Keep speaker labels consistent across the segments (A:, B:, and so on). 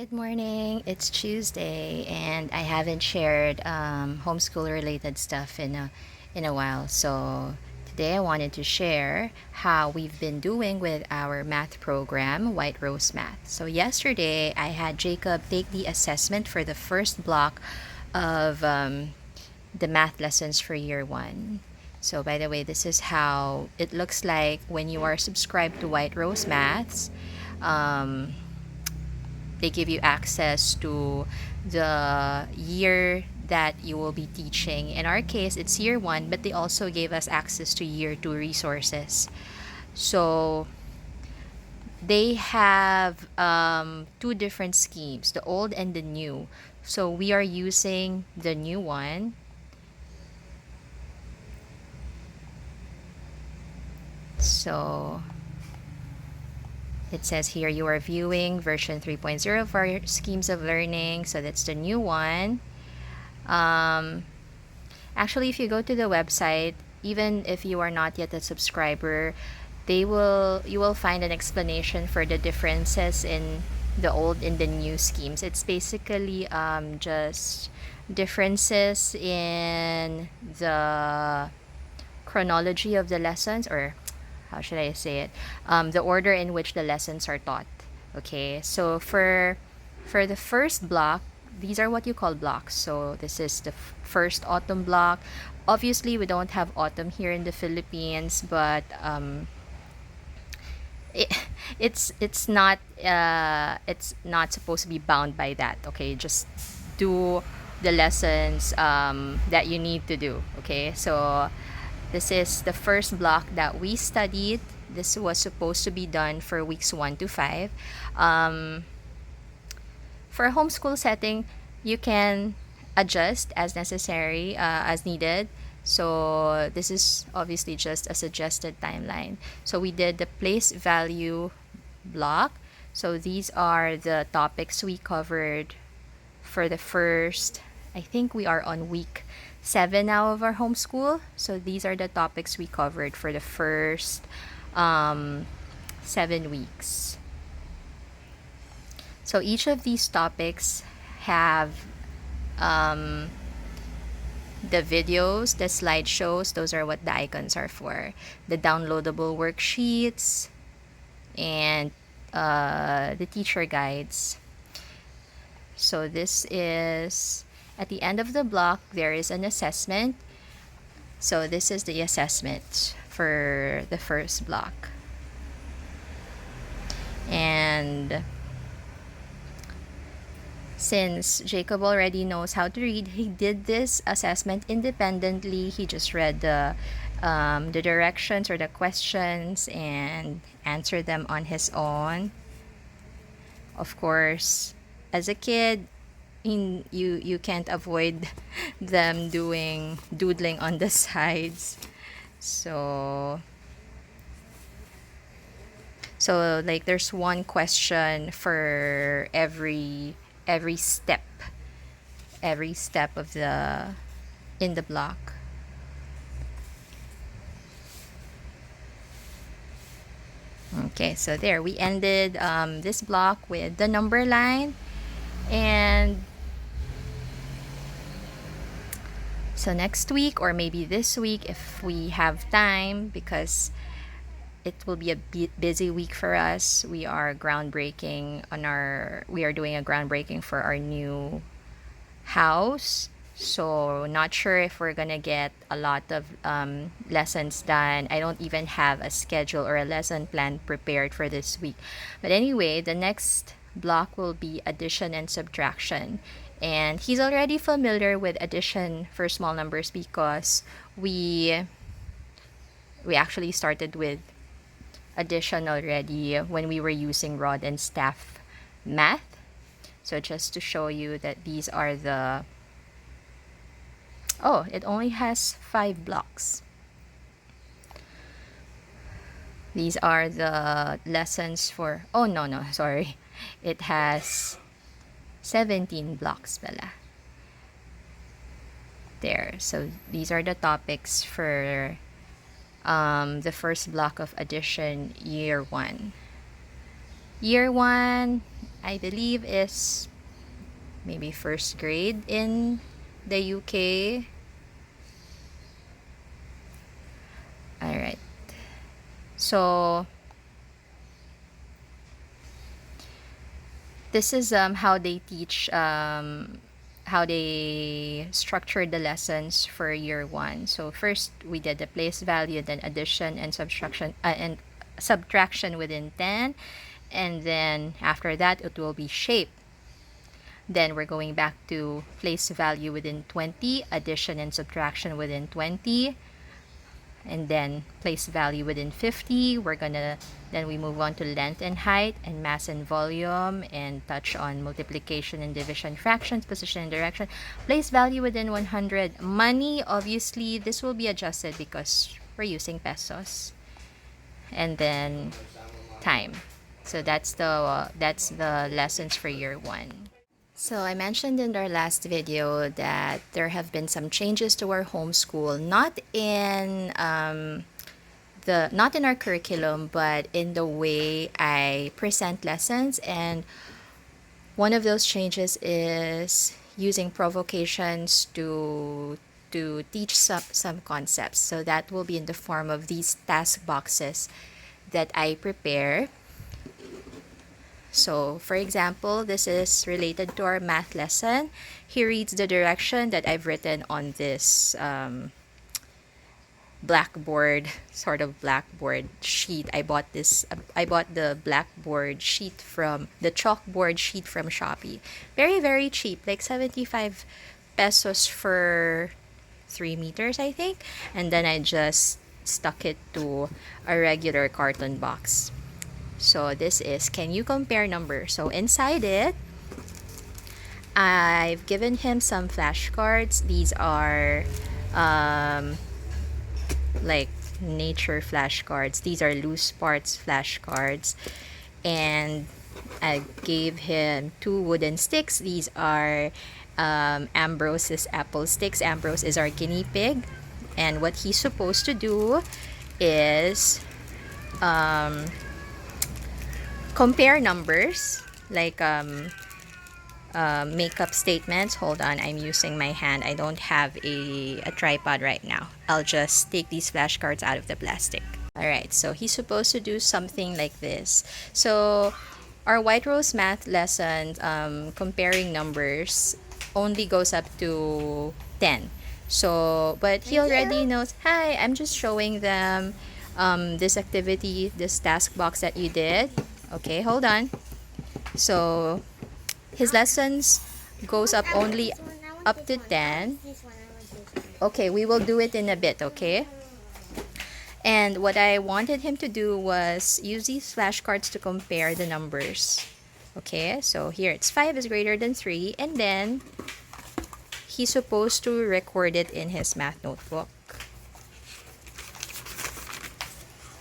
A: Good morning. It's Tuesday, and I haven't shared homeschool related stuff in a while. So today I wanted to share how we've been doing with our math program, White Rose Math. So yesterday I had Jacob take the assessment for the first block of the math lessons for year one. So by the way, this is how it looks like when you are subscribed to White Rose Maths. Um, they give you access to the year that you will be teaching. In our case, it's year one, but they also gave us access to year two resources. So they have two different schemes, the old and the new. So we are using the new one. So it says here you are viewing version 3.0 for your schemes of learning. So that's the new one. Actually, if you go to the website, even if you are not yet a subscriber, you will find an explanation for the differences in the old and the new schemes. It's basically just differences in the chronology of the lessons, or how should I say it? The order in which the lessons are taught. Okay, so for the first block, these are what you call blocks. So this is the first autumn block. Obviously, we don't have autumn here in the Philippines, but it, it's not supposed to be bound by that. Okay, just do the lessons that you need to do. Okay, so this is the first block that we studied. This was supposed to be done for weeks 1 to 5. For a homeschool setting, you can adjust as necessary, as needed. So this is obviously just a suggested timeline. So we did the place value block. So these are the topics we covered for the first, I think we are on week 7 now of our homeschool. So these are the topics we covered for the first 7 weeks. So each of these topics have the videos, the slideshows, those are what the icons are for. The downloadable worksheets and the teacher guides. So this is, at the end of the block, there is an assessment. So this is the assessment for the first block. And since Jacob already knows how to read, he did this assessment independently. He just read the directions or the questions and answered them on his own. Of course, as a kid, you can't avoid them doodling on the sides. So like there's one question for every step of the in the block. Okay, so there we ended this block with the number line. And so next week, or maybe this week if we have time, because it will be a busy week for us. We are doing a groundbreaking for our new house. So not sure if we're gonna get a lot of lessons done. I don't even have a schedule or a lesson plan prepared for this week. But anyway, the next block will be addition and subtraction. And he's already familiar with addition for small numbers because we actually started with addition already when we were using rod and staff math. So just to show you that these are it only has 5 blocks. These are the lessons for, no, sorry. It has 17 blocks pala. There. So these are the topics for the first block of addition, year one. Year one, I believe is maybe first grade in the UK. All right. So this is how they teach, how they structure the lessons for year one. So first we did the place value, then addition and subtraction within 10, and then after that it will be shape. Then we're going back to place value within 20, addition and subtraction within 20, and then place value within 50. Then we move on to length and height and mass and volume, and touch on multiplication and division, fractions, position and direction. Place value within 100. Money, obviously this will be adjusted because we're using pesos. And then time. So that's the lessons for year one. So I mentioned in our last video that there have been some changes to our homeschool, not in our curriculum, but in the way I present lessons. And one of those changes is using provocations to teach some concepts. So that will be in the form of these task boxes that I prepare. So, for example, this is related to our math lesson. He reads the direction that I've written on this blackboard, sort of blackboard sheet. I bought the blackboard sheet from the chalkboard sheet from Shopee. Very, very cheap, like 75 pesos for 3 meters, I think. And then I just stuck it to a regular carton box. So this is, can you compare numbers? So inside it, I've given him some flashcards. These are like nature flashcards. These are loose parts flashcards. And I gave him 2 wooden sticks. These are Ambrose's apple sticks. Ambrose is our guinea pig. And what he's supposed to do is compare numbers, like make up statements. Hold on, I'm using my hand. I don't have a tripod right now. I'll just take these flashcards out of the plastic. Alright, so he's supposed to do something like this. So our White Rose math lesson, comparing numbers, only goes up to 10. So, but he already knows, hi, I'm just showing them this activity, this task box that you did. Okay, hold on. So his lessons goes up only up to 10. Okay, we will do it in a bit, okay? And what I wanted him to do was use these flashcards to compare the numbers. Okay, so here it's 5 is greater than 3, and then he's supposed to record it in his math notebook.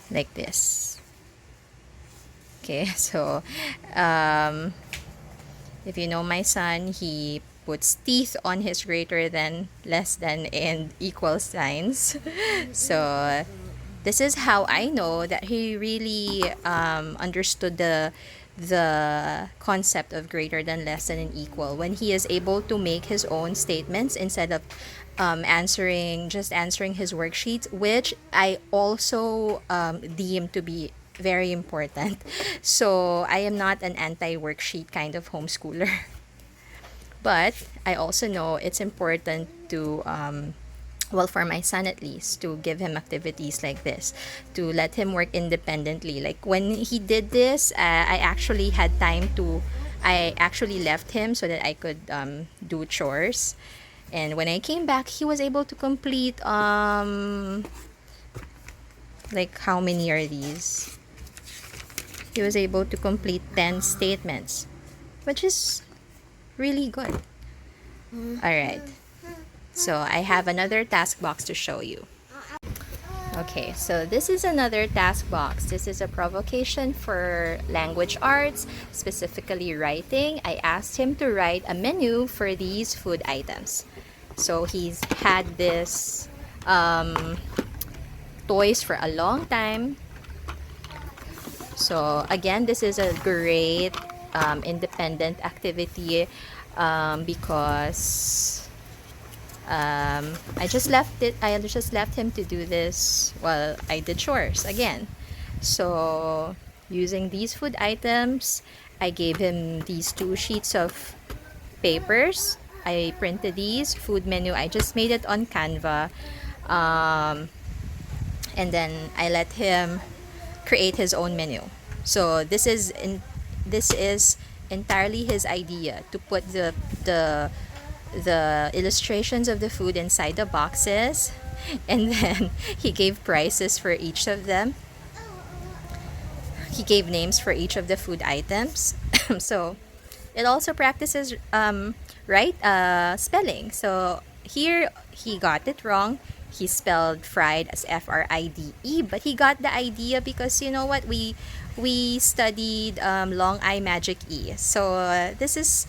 A: Like this. Okay, so if you know my son, he puts teeth on his greater than, less than, and equal signs. So this is how I know that he really understood the concept of greater than, less than, and equal, when he is able to make his own statements instead of answering his worksheets, which I also deem to be very important. So I am not an anti-worksheet kind of homeschooler. But I also know it's important to, well, for my son at least, to give him activities like this, to let him work independently. Like when he did this, I actually left him so that I could do chores. And when I came back, he was able to complete, like, how many are these? He was able to complete 10 statements, which is really good. Alright, so I have another task box to show you. Okay, so this is another task box. This is a provocation for language arts, specifically writing. I asked him to write a menu for these food items. So he's had this toys for a long time. So again, this is a great independent activity, because I just left him to do this while I did chores again. So using these food items, I gave him these 2 sheets of papers. I printed these food menu. I just made it on Canva, um, and then I let him create his own menu. So this is entirely his idea, to put the illustrations of the food inside the boxes, and then he gave prices for each of them. He gave names for each of the food items. So it also practices right spelling. So here he got it wrong. He spelled fried as FRIDE, but he got the idea because you know what, we studied long I magic E. So this is,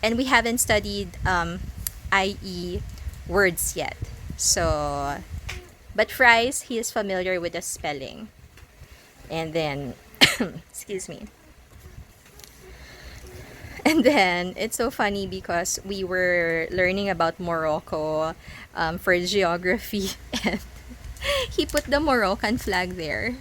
A: and we haven't studied IE words yet. So, but fries, he is familiar with the spelling. And then, excuse me. And then it's so funny because we were learning about Morocco for geography, and he put the Moroccan flag there.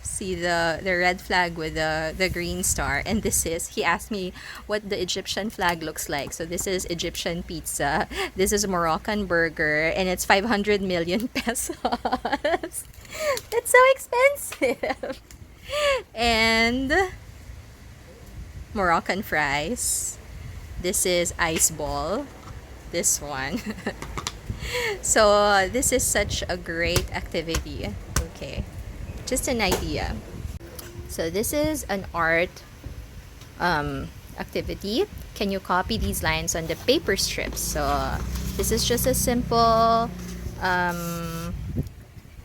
A: See the red flag with the green star, and he asked me what the Egyptian flag looks like. So this is Egyptian pizza, this is Moroccan burger, and it's 500 million pesos. That's so expensive. And Moroccan fries, this is ice ball, this one. So this is such a great activity. Okay, just an idea. So this is an art activity. Can you copy these lines on the paper strips? So this is just a simple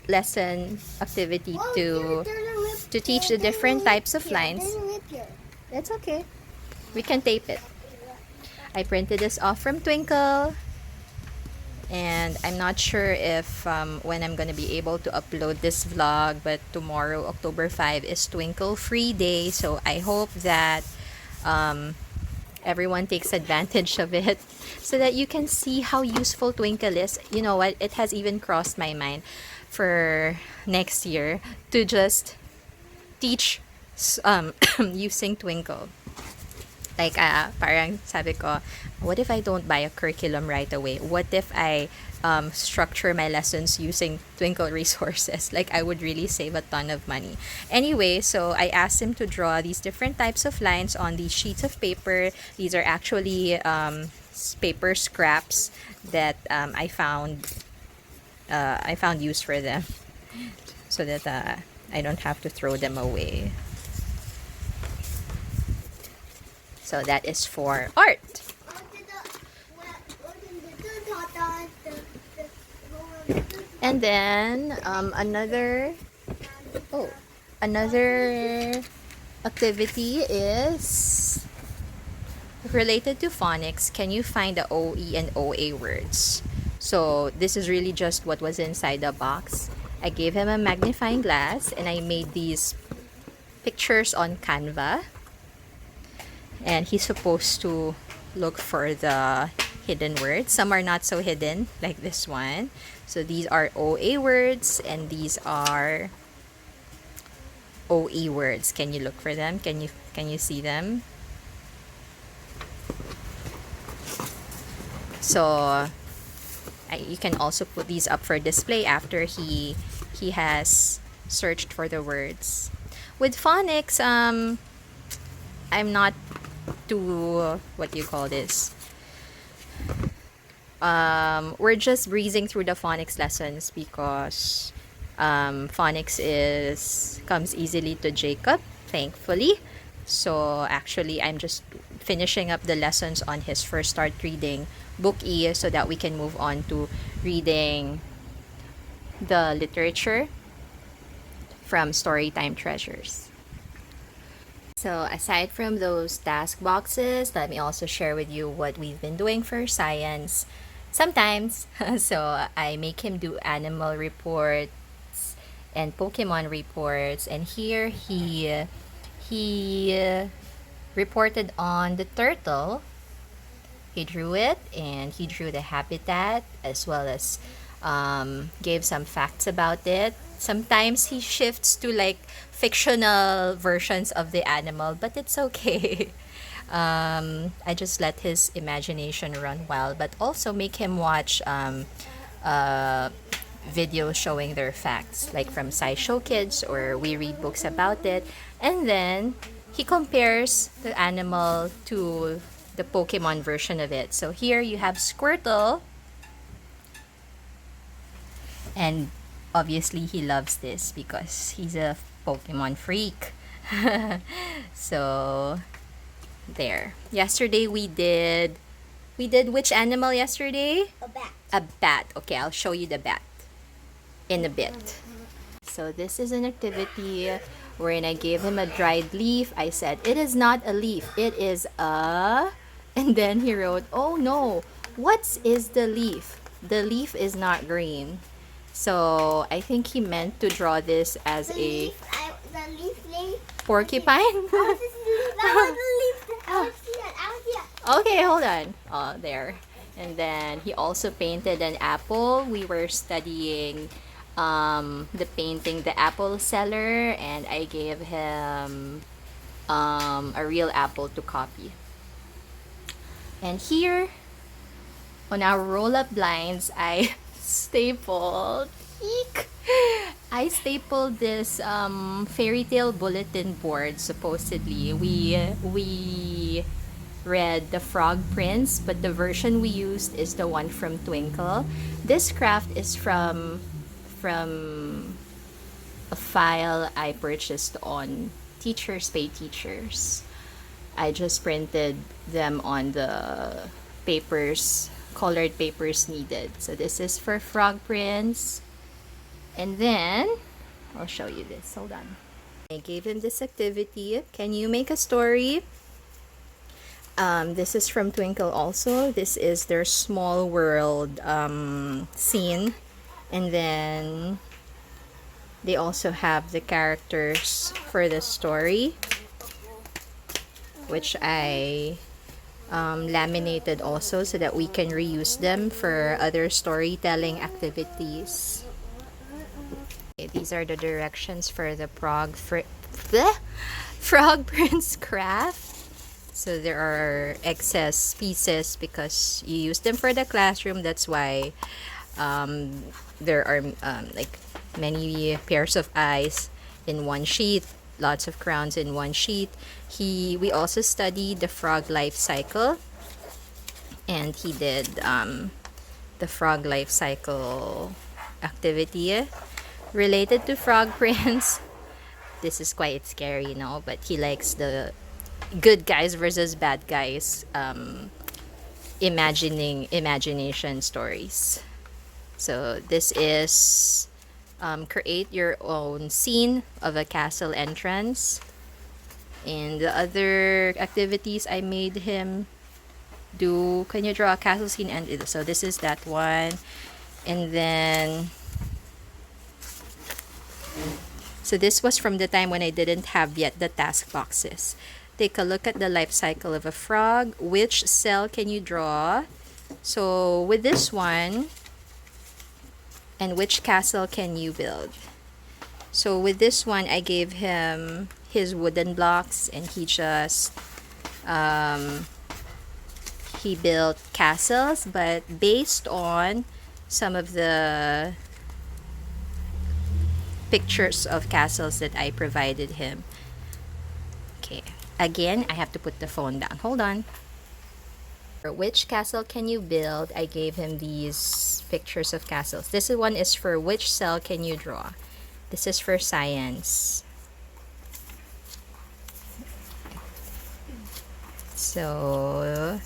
A: lesson activity to teach the different types of lines. That's okay. We can tape it. I printed this off from Twinkle. And I'm not sure if when I'm gonna be able to upload this vlog, but tomorrow, October 5, is Twinkle free day, so I hope that everyone takes advantage of it so that you can see how useful Twinkle is. You know what, it has even crossed my mind for next year to just teach using Twinkle. Like, parang sabi ko, what if I don't buy a curriculum right away? What if I structure my lessons using Twinkle resources? Like, I would really save a ton of money. Anyway, so I asked him to draw these different types of lines on these sheets of paper. These are actually paper scraps that I found use for them, so that I don't have to throw them away. So that is for art. And then another activity is related to phonics. Can you find the OE and OA words? So this is really just what was inside the box. I gave him a magnifying glass and I made these pictures on Canva. And he's supposed to look for the hidden words. Some are not so hidden, like this one. So these are OA words and these are OE words. Can you look for them? Can you see them? So you can also put these up for display after he has searched for the words. With phonics, I'm not too, what do you call this? We're just breezing through the phonics lessons because phonics comes easily to Jacob, thankfully. So actually, I'm just finishing up the lessons on his first start reading book E so that we can move on to reading the literature from Storytime Treasures. So aside from those task boxes, let me also share with you what we've been doing for science. Sometimes, so I make him do animal reports and Pokemon reports, and here he reported on the turtle. He drew it, and he drew the habitat as well as gave some facts about it. Sometimes he shifts to like fictional versions of the animal, but it's okay. I just let his imagination run wild, but also make him watch uh, videos showing their facts, like from SciShow Kids, or we read books about it. And then he compares the animal to the Pokemon version of it. So here you have Squirtle, and obviously he loves this because he's a Pokemon freak. So there. Yesterday we did which animal yesterday?
B: A bat.
A: A bat. Okay, I'll show you the bat in a bit. So this is an activity wherein I gave him a dried leaf. I said, it is not a leaf, it is a... And then he wrote, oh no, what is the leaf? The leaf is not green. So I think he meant to draw this as
B: The leaf name.
A: porcupine.
B: I want the leaf. I want to see that. I want to see that.
A: Okay, hold on. Oh, there. And then he also painted an apple. We were studying the painting The Apple Seller, and I gave him a real apple to copy. And here on our roll-up blinds, I stapled eek, I stapled this fairy tale bulletin board. Supposedly we read The Frog Prince, but the version we used is the one from Twinkle. This craft is from a file I purchased on Teachers Pay Teachers. I just printed them on the papers, colored papers needed. So this is for Frog Prince. And then I'll show you this. Hold on. I gave him this activity. Can you make a story? This is from Twinkle also. This is their small world scene. And then they also have the characters for the story, which I laminated also so that we can reuse them for other storytelling activities. Okay, these are the directions for the Frog Prince craft. So there are excess pieces because you use them for the classroom. That's why there are like many pairs of eyes in one sheet, lots of crowns in one sheet. We also studied the frog life cycle, and he did the frog life cycle activity related to Frog Prince. This is quite scary, you know, but he likes the good guys versus bad guys imagination stories. So this is create your own scene of a castle entrance. And the other activities I made him do, can you draw a castle scene? And so this is that one. And then so this was from the time when I didn't have yet the task boxes. Take a look at the life cycle of a frog. Which cell can you draw? So with this one, and which castle can you build? So with this one, I gave him his wooden blocks, and he just he built castles, but based on some of the pictures of castles that I provided him. Okay, again, I have to put the phone down. Hold on. For which castle can you build? I gave him these pictures of castles. This one is for which cell can you draw? This is for science. So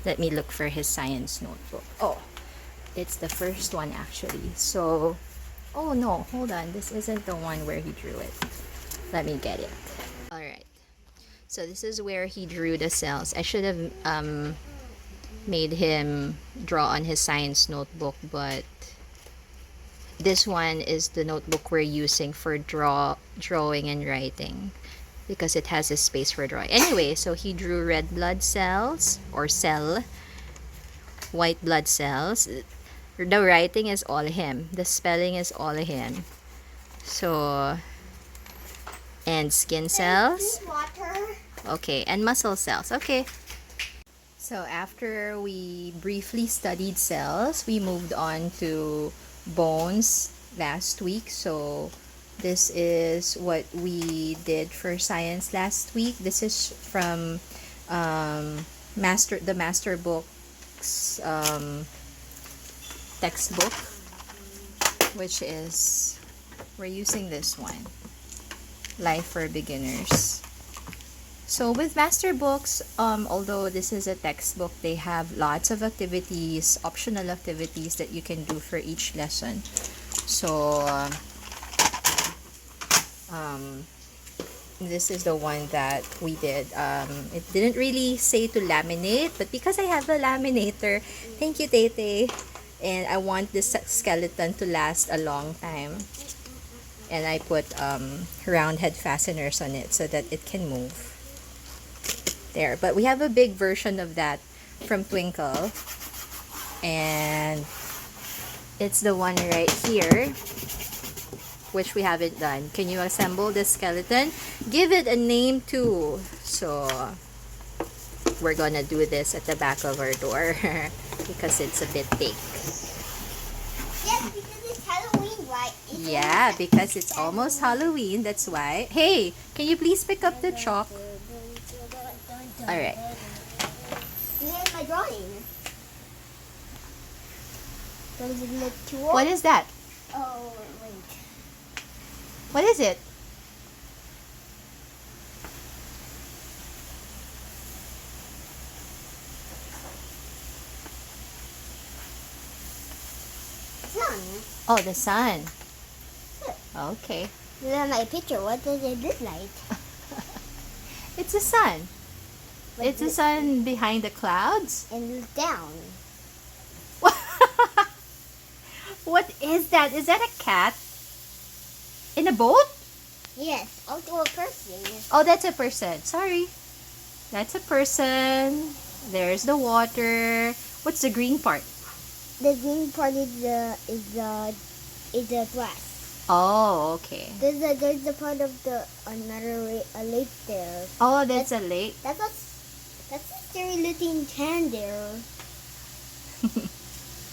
A: let me look for his science notebook. Oh, it's the first one actually. So, oh no, hold on. This isn't the one where he drew it. Let me get it. All right. So this is where he drew the cells. I should have made him draw on his science notebook, but this one is the notebook we're using for drawing and writing. because it has a space for drawing. Anyway, so he drew red blood cells or cell, white blood cells. The writing is all him. The spelling is all him. So, and skin cells.
B: Water.
A: Okay, and muscle cells. Okay. So after we briefly studied cells, we moved on to bones last week. So this is what we did for science last week. This is from the master books textbook, which is, we're using this one, Life for Beginners. So with master books, although this is a textbook, they have lots of activities, optional activities that you can do for each lesson. So this is the one that we did. It didn't really say to laminate, but because I have the laminator, thank you, Tete, and I want this skeleton to last a long time, and I put round head fasteners on it so that it can move. There, but we have a big version of that from Twinkle, and it's the one right here, which we haven't done. Can you assemble the skeleton? Give it a name too. So we're gonna do this at the back of our door because it's a bit big.
B: Yes, because it's Halloween, right?
A: Yeah, because it's almost Halloween, that's why. Hey, can you please pick up the chalk? Alright.
B: You had my drawing. Does it look too old?
A: What is that?
B: Oh, wait.
A: What is it?
B: Sun.
A: Oh, the sun. Okay.
B: Look at my picture. What does it look like?
A: It's a sun. It's a sun behind the clouds.
B: And look down.
A: What is that? Is that a cat? In a boat?
B: Yes, also a person.
A: Oh, that's a person. Sorry. That's a person. There's the water. What's the green part?
B: The green part is the grass.
A: Oh, okay.
B: There's the part of the a lake there.
A: Oh, that's a lake.
B: That's a scary looking can there.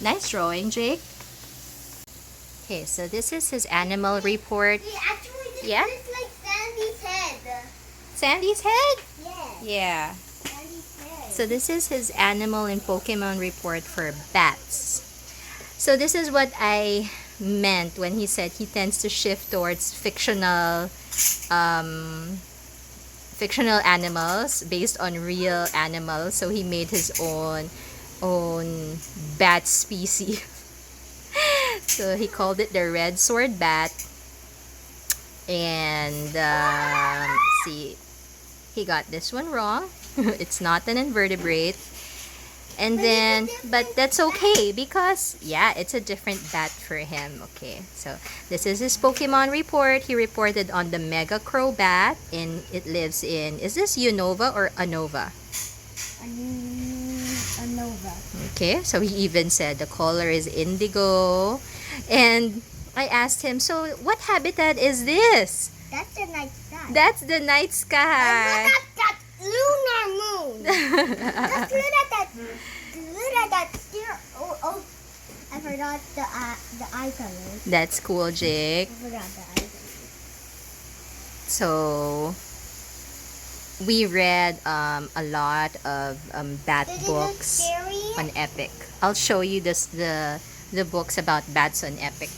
A: Nice drawing, Jake. Okay, so this is his animal report.
B: Hey, actually, this
A: Yeah?
B: looks like Sandy's head.
A: Sandy's head?
B: Yes,
A: Yeah.
B: Sandy's head.
A: So this is his animal and Pokemon report for bats. So this is what I meant when he said he tends to shift towards fictional animals based on real animals. So he made his own bat species. So he called it the red sword bat. And see, he got this one wrong. It's not an invertebrate. And then, but that's okay because, yeah, it's a different bat for him. Okay, so this is his Pokemon report. He reported on the Mega Crow bat, and it lives in, is this Unova or Anova?
B: A Nova.
A: Okay, so he even said the color is indigo. And I asked him, so what habitat is this?
B: That's the night sky.
A: That's the night sky.
B: That lunar moon. Just look at that steer. Oh, I forgot the eye color.
A: That's cool, Jake.
B: I forgot the eye color.
A: So we read a lot of bat
B: Did it look
A: books
B: scary?
A: on Epic. I'll show you the books about bats on Epic.